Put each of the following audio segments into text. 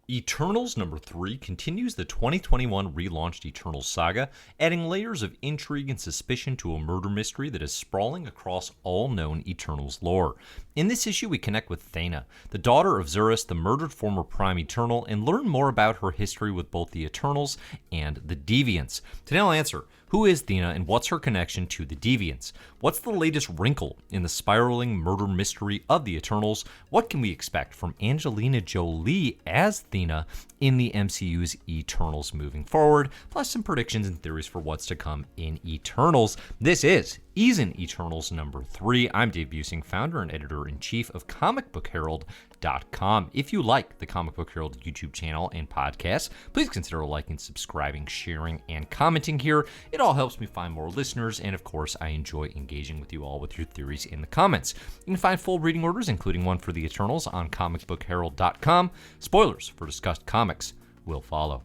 Eternals number 3 continues the 2021 relaunched Eternals saga, adding layers of intrigue and suspicion to a murder mystery that is sprawling across all known Eternals lore. In this issue, we connect with Thena, the daughter of Zuras, the murdered former Prime Eternal, and learn more about her history with both the Eternals and the Deviants. Today I'll answer, who is Thena and what's her connection to the Deviants? What's the latest wrinkle in the spiraling murder mystery of the Eternals? What can we expect from Angelina Jolie as Thena in the MCU's Eternals moving forward? Plus some predictions and theories for what's to come in Eternals. This is Easin Eternals number 3. I'm Dave Busing, founder and editor-in-chief of comicbookherald.com. If you like the Comic Book Herald YouTube channel and podcast, please consider liking, subscribing, sharing, and commenting here. It all helps me find more listeners, and of course, I enjoy engaging with you all with your theories in the comments. You can find full reading orders, including one for the Eternals, on comicbookherald.com. Spoilers for discussed comics will follow.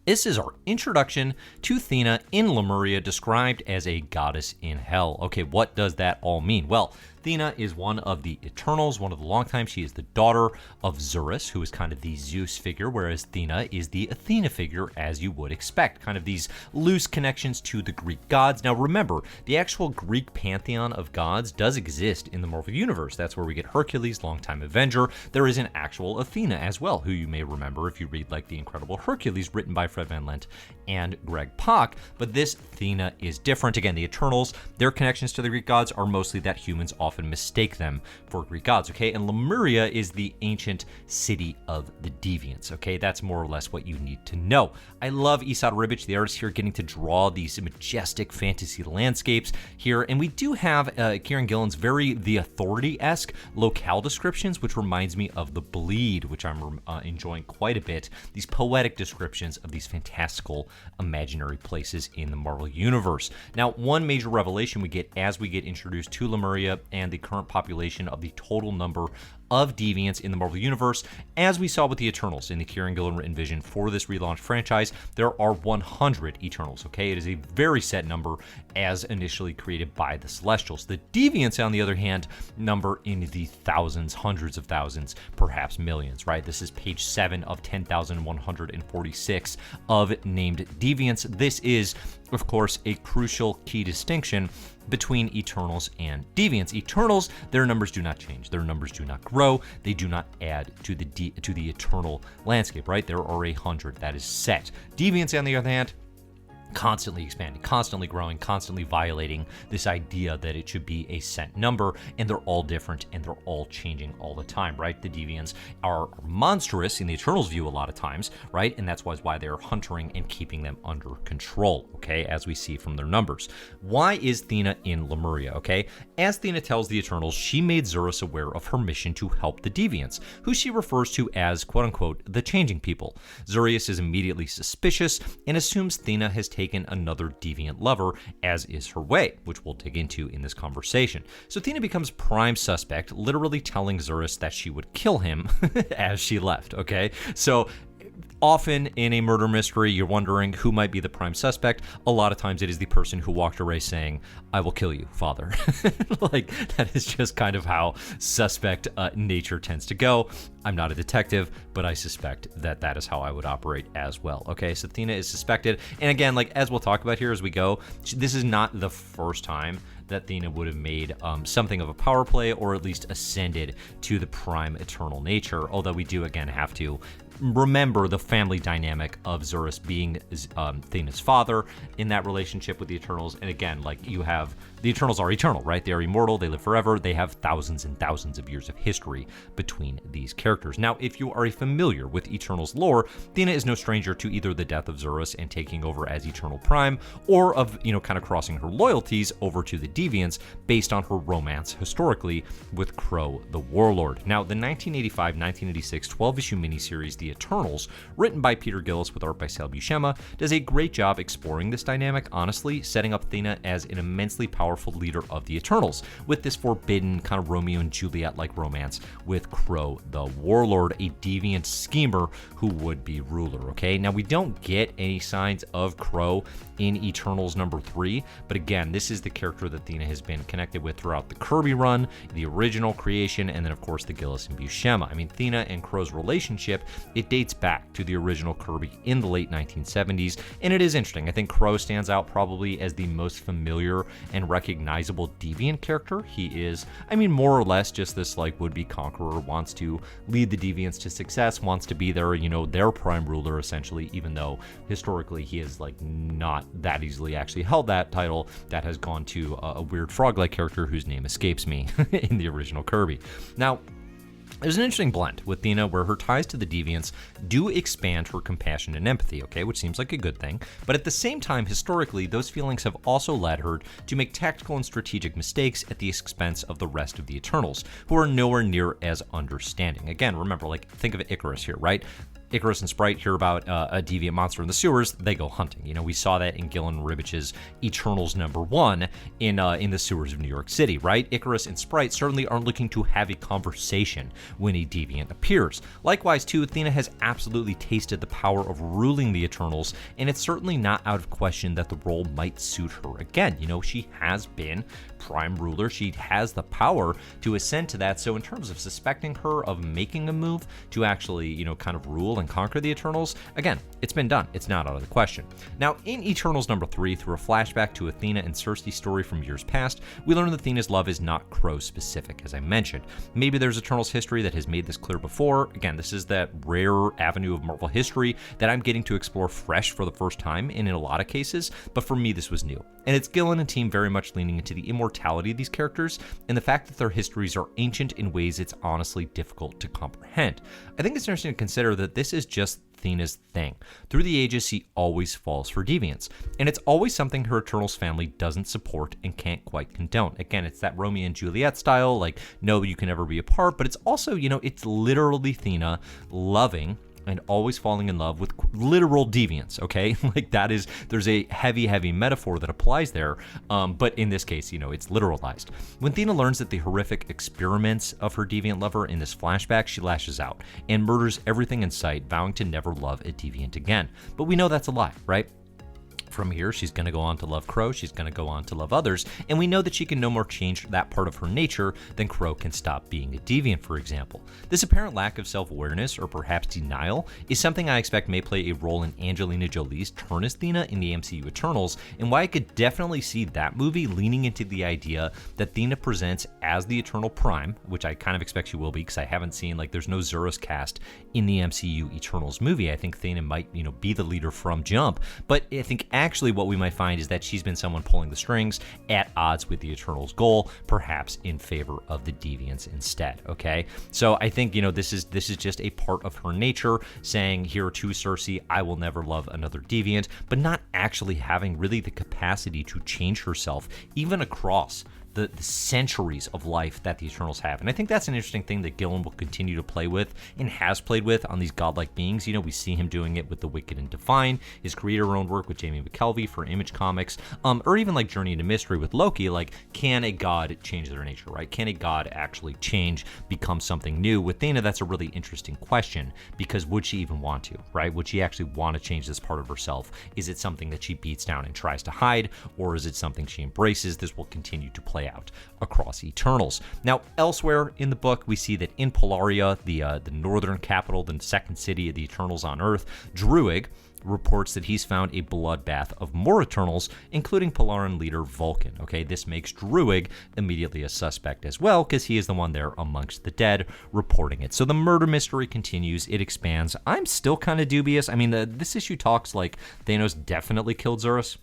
This is our introduction to Thena in Lemuria, described as a goddess in hell. Okay, what does that all mean? Well, Thena is one of the Eternals, one of the Longtime. She is the daughter of Zuras, who is kind of the Zeus figure, whereas Thena is the Athena figure, as you would expect. Kind of these loose connections to the Greek gods. Now remember, the actual Greek pantheon of gods does exist in the Marvel Universe. That's where we get Hercules, Longtime Avenger. There is an actual Athena as well, who you may remember if you read like The Incredible Hercules, written by Fred Van Lent and Greg Pak. But this Thena is different. Again, the Eternals, their connections to the Greek gods are mostly that humans often mistake them for Greek gods, okay? And Lemuria is the ancient city of the Deviants, okay? That's more or less what you need to know. I love Esad Ribic, the artist here, getting to draw these majestic fantasy landscapes here, and we do have Kieron Gillen's very The Authority-esque locale descriptions, which reminds me of The Bleed, which I'm enjoying quite a bit. These poetic descriptions of these fantastical imaginary places in the Marvel Universe. Now, one major revelation we get as we get introduced to Lemuria and the current population of the total number of Deviants in the Marvel Universe. As we saw with the Eternals in the Kieron Gillen written vision for this relaunched franchise, there are 100 Eternals, okay? It is a very set number as initially created by the Celestials. The Deviants, on the other hand, number in the thousands, hundreds of thousands, perhaps millions, right? This is page 7 of 10,146 of named Deviants. This is, of course, a crucial key distinction between Eternals and Deviants. Eternals, their numbers do not change. Their numbers do not grow. They do not add to the eternal landscape, right? There are 100. That is set. Deviants, on the other hand, constantly expanding, constantly growing, constantly violating this idea that it should be a set number, and they're all different and they're all changing all the time, right? The Deviants are monstrous in the Eternals' view a lot of times, right? And that's why they're huntering and keeping them under control, okay, as we see from their numbers. Why is Thena in Lemuria, okay? As Thena tells the Eternals, she made Zuras aware of her mission to help the Deviants, who she refers to as, quote-unquote, the changing people. Zuras is immediately suspicious and assumes Thena has taken another Deviant lover, as is her way, which we'll dig into in this conversation. So Thena becomes prime suspect, literally telling Zuras that she would kill him as she left, okay? So often in a murder mystery, you're wondering who might be the prime suspect. A lot of times it is the person who walked away saying, "I will kill you, father." Like, that is just kind of how suspect nature tends to go. I'm not a detective, but I suspect that that is how I would operate as well. Okay, so Thena is suspected. And again, like as we'll talk about here as we go, this is not the first time that Thena would have made something of a power play, or at least ascended to the prime eternal nature. Although we do, again, have to remember the family dynamic of Zuras being Thena's father in that relationship with the Eternals. And again, like, you have the Eternals are eternal, right? They are immortal. They live forever. They have thousands and thousands of years of history between these characters. Now, if you are familiar with Eternals lore, Thena is no stranger to either the death of Zuras and taking over as Eternal Prime, or of, kind of crossing her loyalties over to the Deviants based on her romance historically with Kro the Warlord. Now, the 1985-1986 12-issue miniseries, The Eternals, written by Peter Gillis with art by Sal Buscema, does a great job exploring this dynamic, honestly, setting up Thena as an immensely powerful leader of the Eternals, with this forbidden kind of Romeo and Juliet-like romance with Kro the Warlord, a deviant schemer who would be ruler, okay? Now, we don't get any signs of Kro in Eternals #3, but again, this is the character that Thena has been connected with throughout the Kirby run, the original creation, and then, of course, the Gillis and Buscema. I mean, Thena and Kro's relationship, it dates back to the original Kirby in the late 1970s, and it is interesting. I think Kro stands out probably as the most familiar and recognizable deviant character. He is, I mean, more or less just this, like, would-be conqueror, wants to lead the Deviants to success, wants to be their, their prime ruler, essentially, even though historically he is, like, not that easily actually held that title. That has gone to a weird frog-like character whose name escapes me in the original Kirby. Now, there's an interesting blend with Thena where her ties to the Deviants do expand her compassion and empathy, okay, which seems like a good thing, but at the same time, historically, those feelings have also led her to make tactical and strategic mistakes at the expense of the rest of the Eternals, who are nowhere near as understanding. Again, remember, like, think of Icarus here, right? Icarus and Sprite hear about a deviant monster in the sewers, they go hunting. We saw that in Gillen and Ribic's Eternals #1 in the sewers of New York City, right? Icarus and Sprite certainly aren't looking to have a conversation when a deviant appears. Likewise, too, Thena has absolutely tasted the power of ruling the Eternals, and it's certainly not out of question that the role might suit her again. She has been prime ruler. She has the power to ascend to that. So in terms of suspecting her of making a move to actually, kind of rule and conquer the Eternals, again, it's been done. It's not out of the question. Now, in Eternals #3, through a flashback to Athena and Cersei story from years past, we learn that Thena's love is not Kro specific, as I mentioned. Maybe there's Eternals history that has made this clear before. Again, this is that rare avenue of Marvel history that I'm getting to explore fresh for the first time, and in a lot of cases, but for me, this was new. And it's Gillen and team very much leaning into the immortality of these characters and the fact that their histories are ancient in ways it's honestly difficult to comprehend. I think it's interesting to consider that this is just Thena's thing. Through the ages, she always falls for deviants, and it's always something her Eternals family doesn't support and can't quite condone. Again, it's that Romeo and Juliet style, like, no, you can never be apart, but it's also, it's literally Thena loving and always falling in love with literal deviants, okay? Like, there's a heavy metaphor that applies there, but in this case, it's literalized. When Thena learns that the horrific experiments of her deviant lover in this flashback, she lashes out and murders everything in sight, vowing to never love a deviant again. But we know that's a lie, right? From here, she's going to go on to love Kro, she's going to go on to love others, and we know that she can no more change that part of her nature than Kro can stop being a deviant, for example. This apparent lack of self-awareness, or perhaps denial, is something I expect may play a role in Angelina Jolie's turn as Thena in the MCU Eternals, and why I could definitely see that movie leaning into the idea that Thena presents as the Eternal Prime, which I kind of expect she will be, because I haven't seen, there's no Zuras cast in the MCU Eternals movie. I think Thena might, be the leader from jump, but I think actually what we might find is that she's been someone pulling the strings at odds with the Eternals' goal, perhaps in favor of the Deviants instead, okay? So I think, this is just a part of her nature, saying here to Cersei, I will never love another Deviant, but not actually having really the capacity to change herself, even across the centuries of life that the Eternals have. And I think that's an interesting thing that Gillen will continue to play with and has played with on these godlike beings. We see him doing it with the Wicked and Divine, his creator-owned work with Jamie McKelvey for Image Comics, or even like Journey into Mystery with Loki. Like, can a god change their nature, right? Can a god actually change, become something new? With Thena, that's a really interesting question, because would she even want to, right? Would she actually want to change this part of herself? Is it something that she beats down and tries to hide, or is it something she embraces? This will continue to play out across Eternals. Now, elsewhere in the book, we see that in Polaria, the northern capital, the second city of the Eternals on Earth, Druig reports that he's found a bloodbath of more Eternals, including Polaran leader Vulcan. Okay, this makes Druig immediately a suspect as well, because he is the one there amongst the dead reporting it. So the murder mystery continues, it expands. I'm still kind of dubious. I mean, this issue talks like Thanos definitely killed Zuras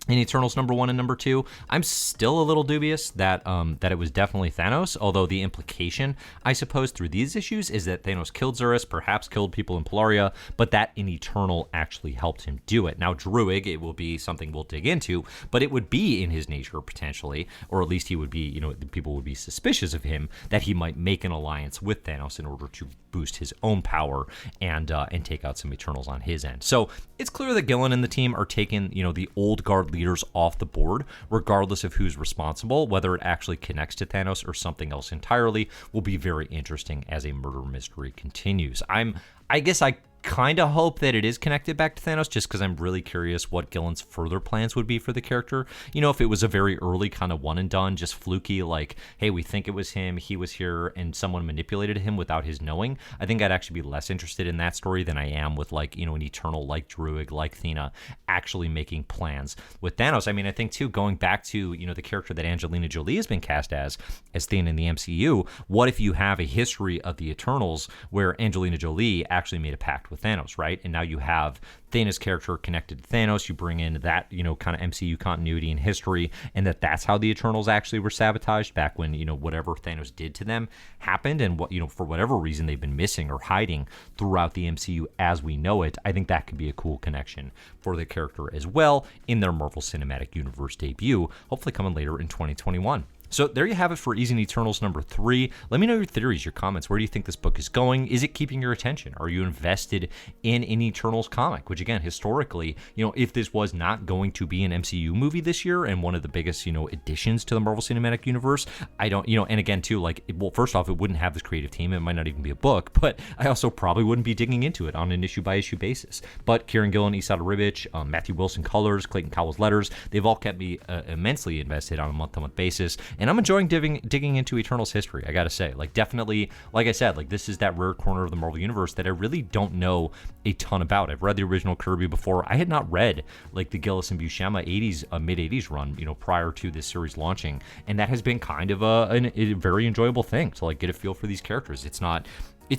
in Eternals #1 and #2. I'm still a little dubious that it was definitely Thanos, although the implication, I suppose, through these issues is that Thanos killed Zuras, perhaps killed people in Polaria, but that in Eternal actually helped him do it. Now, Druig, it will be something we'll dig into, but it would be in his nature, potentially, or at least he would be, people would be suspicious of him, that he might make an alliance with Thanos in order to boost his own power and take out some Eternals on his end. So it's clear that Gillen and the team are taking, the old guard leaders off the board, regardless of who's responsible. Whether it actually connects to Thanos or something else entirely will be very interesting as a murder mystery continues. I guess I kind of hope that it is connected back to Thanos, just because I'm really curious what Gillen's further plans would be for the character. You know, if it was a very early kind of one and done, just fluky, like, hey, we think it was him, he was here, and someone manipulated him without his knowing, I think I'd actually be less interested in that story than I am with, like, you know, an Eternal like Druig, like Thena, actually making plans. With Thanos, I mean, I think, too, going back to, you know, the character that Angelina Jolie has been cast as Thena in the MCU, what if you have a history of the Eternals where Angelina Jolie actually made a pact with Thanos, right? And now you have Thena's character connected to Thanos. You bring in that, you know, kind of MCU continuity and history, and that's how the Eternals actually were sabotaged back when, you know, whatever Thanos did to them happened, and what, you know, for whatever reason they've been missing or hiding throughout the MCU as we know it. I think that could be a cool connection for the character as well in their Marvel Cinematic Universe debut, hopefully coming later in 2021. So there you have it for Easin Eternals number 3. Let me know your theories, your comments. Where do you think this book is going? Is it keeping your attention? Are you invested in an Eternals comic? Which, again, historically, you know, if this was not going to be an MCU movie this year and one of the biggest, you know, additions to the Marvel Cinematic Universe, I don't, you know, and again, too, like, well, first off, it wouldn't have this creative team. It might not even be a book, but I also probably wouldn't be digging into it on an issue-by-issue basis. But Kieron Gillen, Esad Ribic, Matthew Wilson colors, Clayton Cowles letters, they've all kept me immensely invested on a month-to-month basis, and I'm enjoying digging into Eternals history, I gotta say. Like, definitely, like I said, like, this is that rare corner of the Marvel Universe that I really don't know a ton about. I've read the original Kirby before. I had not read, like, the Gillis and Buscema 80s, mid-80s run, you know, prior to this series launching, and that has been kind of a very enjoyable thing to, like, get a feel for these characters. It's not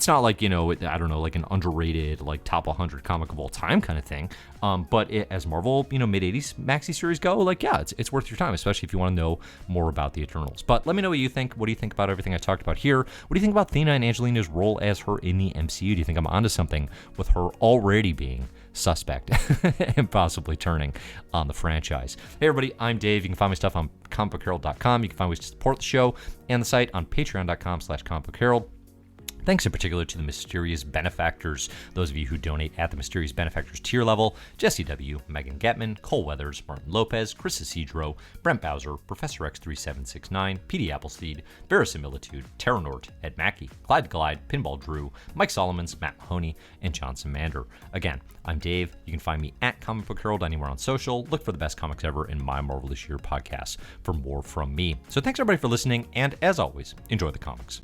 like, you know, I don't know, like an underrated, like, top 100 comic of all time kind of thing. But as Marvel, you know, mid-80s maxi series go, like, yeah, it's worth your time, especially if you want to know more about the Eternals. But let me know what you think. What do you think about everything I talked about here? What do you think about Thena and Angelina's role as her in the MCU? Do you think I'm onto something with her already being suspect and possibly turning on the franchise? Hey, everybody, I'm Dave. You can find my stuff on comicbookherald.com. You can find ways to support the show and the site on patreon.com/comicbookherald. Thanks in particular to the Mysterious Benefactors, those of you who donate at the Mysterious Benefactors tier level: Jesse W., Megan Getman, Cole Weathers, Martin Lopez, Chris Isidro, Brent Bowser, Professor X3769, PD Appleseed, Verisimilitude, Terra Nort, Ed Mackey, Clyde Glide, Pinball Drew, Mike Solomons, Matt Mahoney, and John Samander. Again, I'm Dave. You can find me at Comic Book Herald anywhere on social. Look for the best comics ever in my Marvel This Year podcast for more from me. So thanks everybody for listening, and as always, enjoy the comics.